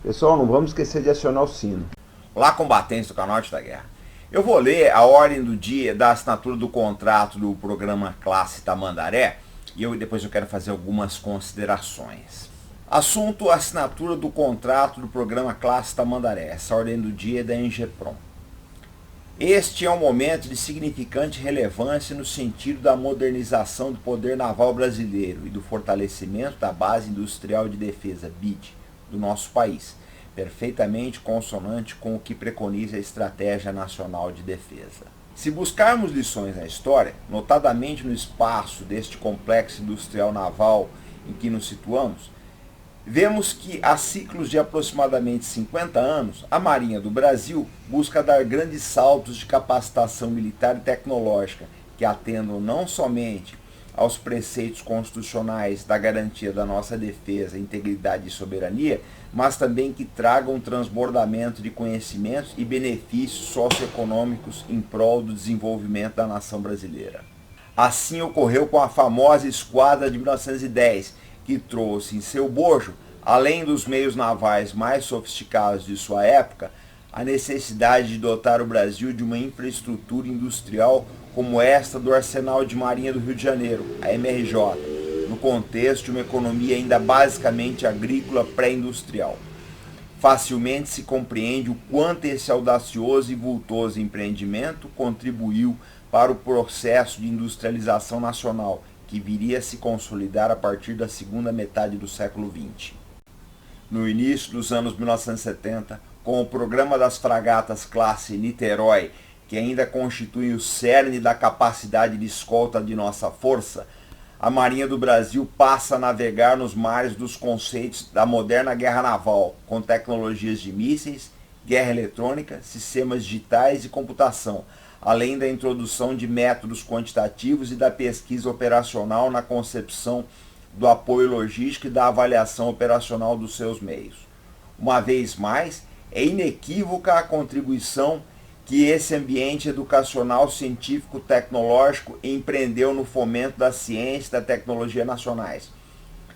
Pessoal, não vamos esquecer de acionar o sino. Olá, combatentes do Canote da Guerra. Eu vou ler a ordem do dia da assinatura do contrato do programa Classe Tamandaré e depois eu quero fazer algumas considerações. Assunto: assinatura do contrato do programa Classe Tamandaré. Essa ordem do dia é da Engeprom. Este é um momento de significante relevância no sentido da modernização do poder naval brasileiro e do fortalecimento da base industrial de defesa, BID, do nosso país, perfeitamente consonante com o que preconiza a Estratégia Nacional de Defesa. Se buscarmos lições na história, notadamente no espaço deste complexo industrial naval em que nos situamos, vemos que há ciclos de aproximadamente 50 anos, a Marinha do Brasil busca dar grandes saltos de capacitação militar e tecnológica que atendam não somente aos preceitos constitucionais da garantia da nossa defesa, integridade e soberania, mas também que tragam um transbordamento de conhecimentos e benefícios socioeconômicos em prol do desenvolvimento da nação brasileira. Assim ocorreu com a famosa Esquadra de 1910, que trouxe em seu bojo, além dos meios navais mais sofisticados de sua época, a necessidade de dotar o Brasil de uma infraestrutura industrial como esta do Arsenal de Marinha do Rio de Janeiro, a MRJ, no contexto de uma economia ainda basicamente agrícola pré-industrial. Facilmente se compreende o quanto esse audacioso e vultoso empreendimento contribuiu para o processo de industrialização nacional, que viria a se consolidar a partir da segunda metade do século XX. No início dos anos 1970, com o programa das fragatas classe Niterói, que ainda constitui o cerne da capacidade de escolta de nossa força, a Marinha do Brasil passa a navegar nos mares dos conceitos da moderna guerra naval, com tecnologias de mísseis, guerra eletrônica, sistemas digitais e computação, além da introdução de métodos quantitativos e da pesquisa operacional na concepção do apoio logístico e da avaliação operacional dos seus meios. Uma vez mais, é inequívoca a contribuição que esse ambiente educacional, científico, tecnológico empreendeu no fomento da ciência e da tecnologia nacionais,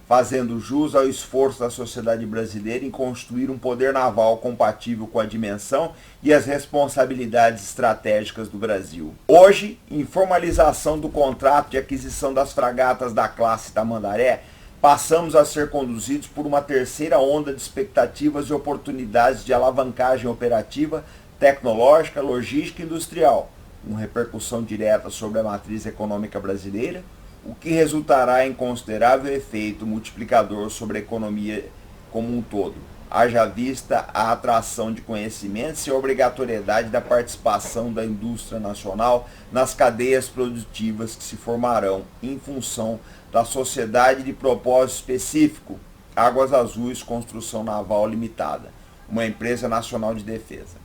fazendo jus ao esforço da sociedade brasileira em construir um poder naval compatível com a dimensão e as responsabilidades estratégicas do Brasil. Hoje, em formalização do contrato de aquisição das fragatas da classe Tamandaré, passamos a ser conduzidos por uma terceira onda de expectativas e oportunidades de alavancagem operativa, tecnológica, logística e industrial, com repercussão direta sobre a matriz econômica brasileira, o que resultará em considerável efeito multiplicador sobre a economia como um todo, haja vista a atração de conhecimentos e a obrigatoriedade da participação da indústria nacional nas cadeias produtivas que se formarão em função da sociedade de propósito específico, Águas Azuis Construção Naval Limitada, uma empresa nacional de defesa.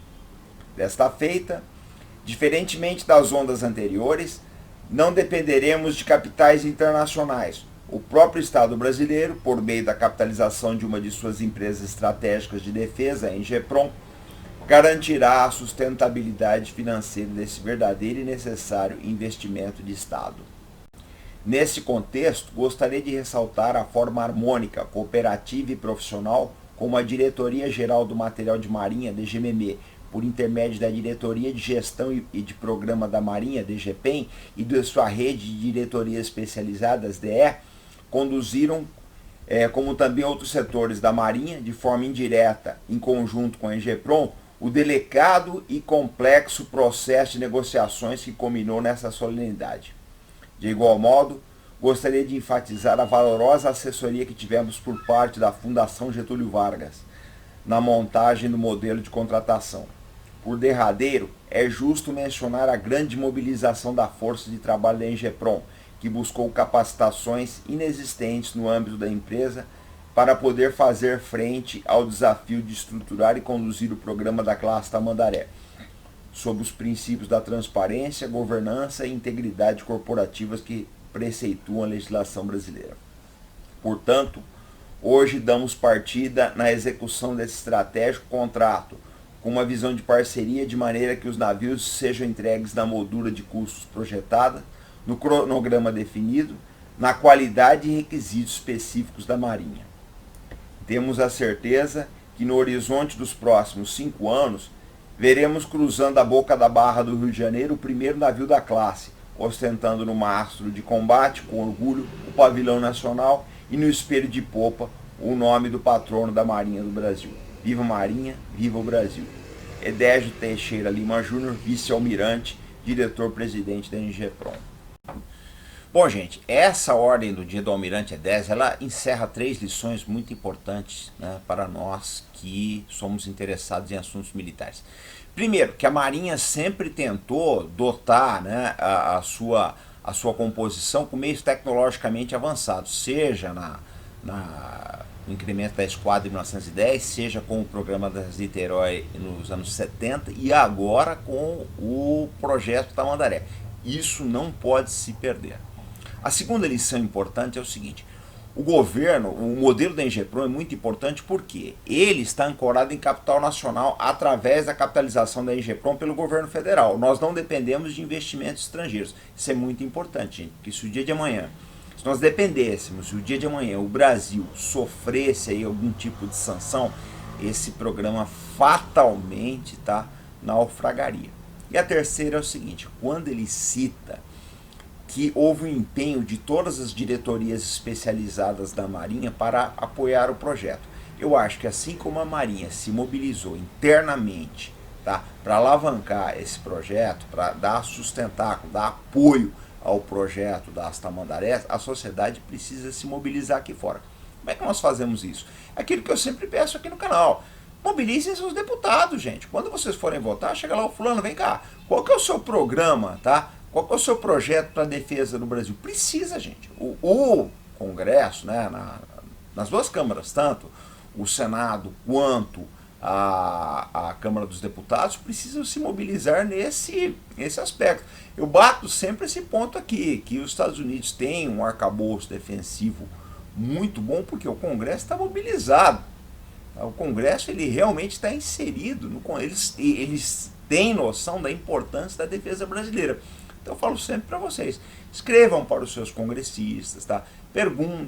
Desta feita, diferentemente das ondas anteriores, não dependeremos de capitais internacionais. O próprio Estado brasileiro, por meio da capitalização de uma de suas empresas estratégicas de defesa, a Engeprom, garantirá a sustentabilidade financeira desse verdadeiro e necessário investimento de Estado. Nesse contexto, gostaria de ressaltar a forma harmônica, cooperativa e profissional como a Diretoria-Geral do Material de Marinha, DGMM, por intermédio da Diretoria de Gestão e de Programa da Marinha, DGPEM, e de sua rede de diretorias especializadas, DE, conduziram, como também outros setores da Marinha, de forma indireta, em conjunto com a Engeprom, o delicado e complexo processo de negociações que culminou nessa solenidade. De igual modo, gostaria de enfatizar a valorosa assessoria que tivemos por parte da Fundação Getúlio Vargas na montagem do modelo de contratação. Por derradeiro, é justo mencionar a grande mobilização da força de trabalho da Engeprom, que buscou capacitações inexistentes no âmbito da empresa para poder fazer frente ao desafio de estruturar e conduzir o programa da classe Tamandaré, sob os princípios da transparência, governança e integridade corporativas que preceituam a legislação brasileira. Portanto, hoje damos partida na execução desse estratégico contrato, com uma visão de parceria de maneira que os navios sejam entregues na moldura de custos projetada, no cronograma definido, na qualidade e requisitos específicos da Marinha. Temos a certeza que no horizonte dos próximos 5 anos, veremos cruzando a boca da Barra do Rio de Janeiro o primeiro navio da classe, ostentando no mastro de combate, com orgulho, o pavilhão nacional e no espelho de popa o nome do patrono da Marinha do Brasil. Viva a Marinha, viva o Brasil. Edégio Teixeira Lima Júnior, vice-almirante, diretor-presidente da NGPROM. Bom, gente, essa ordem do dia do Almirante Edésio, ela encerra 3 lições muito importantes, né, para nós que somos interessados em assuntos militares. Primeiro, que a Marinha sempre tentou dotar, né, a sua composição com meios tecnologicamente avançados, seja no incremento da Esquadra em 1910, seja com o programa das Niterói nos anos 70 e agora com o projeto Tamandaré. Isso não pode se perder. A segunda lição importante é o seguinte: o governo, o modelo da NGPROM é muito importante porque ele está ancorado em capital nacional através da capitalização da NGPROM pelo governo federal. Nós não dependemos de investimentos estrangeiros. Isso é muito importante, gente, porque se o dia de amanhã, se nós dependêssemos, se o dia de amanhã o Brasil sofresse aí algum tipo de sanção, esse programa fatalmente naufragaria. E a terceira é o seguinte: quando ele cita que houve um empenho de todas as diretorias especializadas da Marinha para apoiar o projeto. Eu acho que assim como a Marinha se mobilizou internamente, para alavancar esse projeto, para dar sustentáculo, dar apoio ao projeto das Tamandarés, a sociedade precisa se mobilizar aqui fora. Como é que nós fazemos isso? Aquilo que eu sempre peço aqui no canal: mobilizem seus deputados, gente. Quando vocês forem votar, chega lá o fulano, vem cá, qual que é o seu programa, Qual que é o seu projeto para a defesa do Brasil? Precisa, gente. O Congresso, né, nas 2 câmaras, tanto o Senado quanto a Câmara dos Deputados, precisam se mobilizar nesse aspecto. Eu bato sempre esse ponto aqui, que os Estados Unidos têm um arcabouço defensivo muito bom, porque o Congresso está mobilizado. O Congresso, ele realmente está inserido, eles têm noção da importância da defesa brasileira. Então eu falo sempre para vocês: escrevam para os seus congressistas,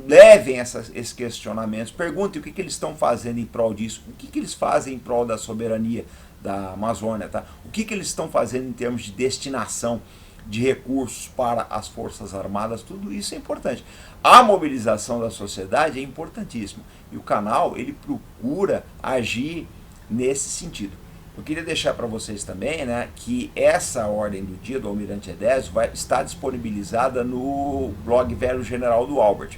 levem esses questionamentos, perguntem o que eles estão fazendo em prol disso, o que eles fazem em prol da soberania da Amazônia, o que eles estão fazendo em termos de destinação de recursos para as Forças Armadas. Tudo isso é importante. A mobilização da sociedade é importantíssima e o canal, ele procura agir nesse sentido. Eu queria deixar para vocês também, né, que essa ordem do dia do Almirante Edésio vai estar disponibilizada no blog Velho General do Albert.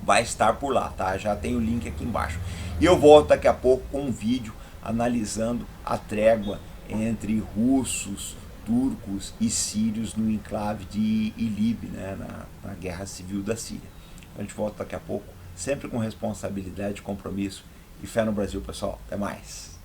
Vai estar por lá, Já tem o link aqui embaixo. E eu volto daqui a pouco com um vídeo analisando a trégua entre russos, turcos e sírios no enclave de Idlib, né, na guerra civil da Síria. A gente volta daqui a pouco, sempre com responsabilidade, compromisso e fé no Brasil, pessoal. Até mais.